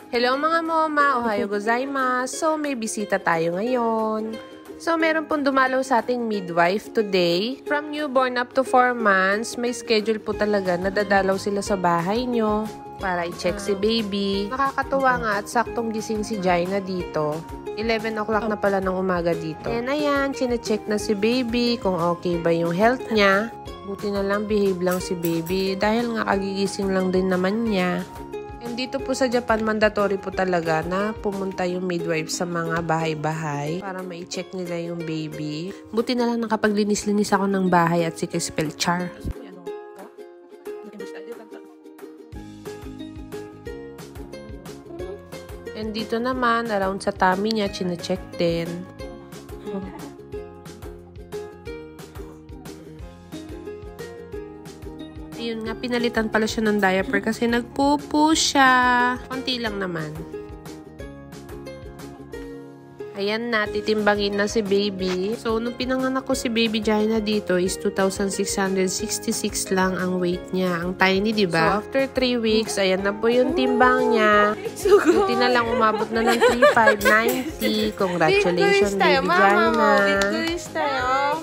Hello mga moma, ohayo gozaimasu. So may bisita tayo ngayon. So meron pong dumalaw sa ating midwife today. From newborn up to 4 months, may schedule po talaga na dadalaw sila sa bahay nyo para i-check si baby. Nakakatuwa nga at saktong gising si Jaina dito. 11 o'clock na pala ng umaga dito. And ayan, chine-check na si baby kung okay ba yung health niya. Buti na lang behave lang si baby dahil nga kagigising lang din naman niya. And dito po sa Japan, mandatory po talaga na pumunta yung midwife sa mga bahay-bahay para ma-check nila yung baby. Buti na lang nakapaglinis-linis ako ng bahay at si spell char. And dito naman, around sa tummy niya, chine-check din. Ayun nga, pinalitan pala siya ng diaper kasi nagpupo siya. Konti lang naman. Ayan na, titimbangin na si baby. So, nung pinanganak ko si baby Jaina dito is 2,666 lang ang weight niya. Ang tiny, diba? So, after 3 weeks, ayan na po yung timbang niya. Buti na lang umabot na ng 3,590. Congratulations, baby Jaina. Big tayo.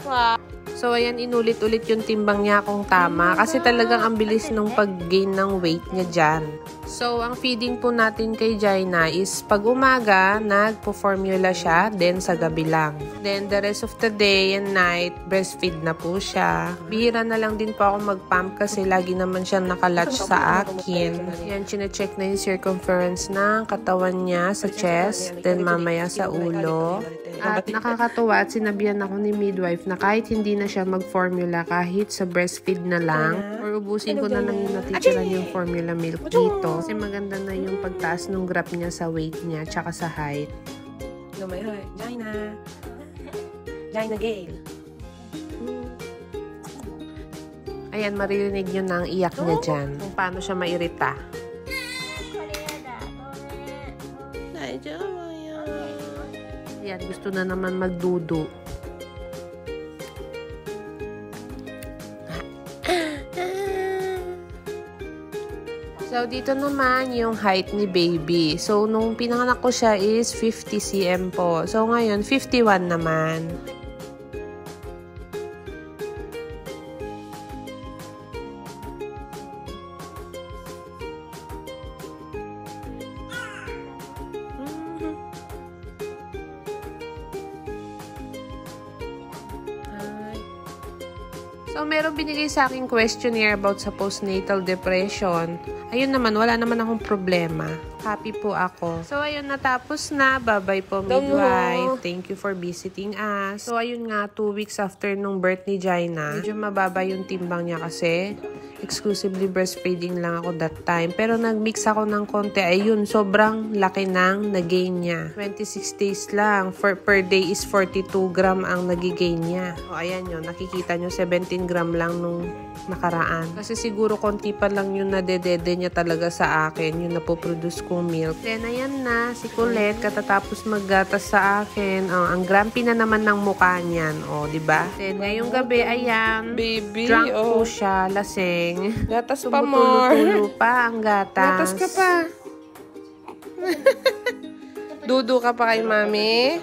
Wow. So, ayan, inulit-ulit yung timbang niya kung tama. Kasi talagang ang bilis nung pag-gain ng weight niya dyan. So, ang feeding po natin kay Jaina is pag umaga, nagpo-formula siya. Then, sa gabi lang. Then, the rest of the day and night, breastfeed na po siya. Bihira na lang din po ako mag-pump kasi lagi naman siyang nakalatch sa akin. Yan, chine-check na yung circumference ng katawan niya sa chest. Then, mamaya sa ulo. At nakakatuwa at sinabihan ako ni midwife na kahit hindi na siya mag-formula, kahit sa breastfeed na lang, or ubusin ko na lang yung natitiran yung formula milk dito. Kasi maganda na yung pagtaas ng graph niya sa weight niya, tsaka sa height. Jaina. Jaina Gale. Ayan, maririnig nyo na ang iyak niya dyan. Kung paano siya mairita. Ayan, gusto na naman magdudu. So, dito naman yung height ni baby. So, nung pinanganak ko siya is 50 cm po. So, ngayon, 51 naman. So, meron binigay sa akin questionnaire about sa postnatal depression. Ayun naman, wala naman akong problema. Happy po ako. So, ayun, natapos na. Bye-bye po, midwife. Thank you for visiting us. So, ayun nga, 2 weeks after nung birth ni Jaina, medyo mababa yung timbang niya kasi exclusively breastfeeding lang ako that time. Pero nag-mix ako ng konti. Ayun, sobrang laki ng nag-gain niya. 26 days lang. Per day is 42 gram ang nag-gain niya. O, ayan yun. Nakikita nyo, 17 gram lang nung nakaraan. Kasi siguro konti pa lang yung nadedede niya talaga sa akin. Yung napoproduce kong milk. Then, ayan na. Si Colette, katatapos maggatas sa akin. O, ang grumpy na naman ng mukha niyan. O, diba? Then, ngayong gabi, ayan. Baby, Drunk po siya. Lasing. Gatas pa more. Tumutulo pa ang gatas. Gatas ka pa. Dudu ka pa kay mami.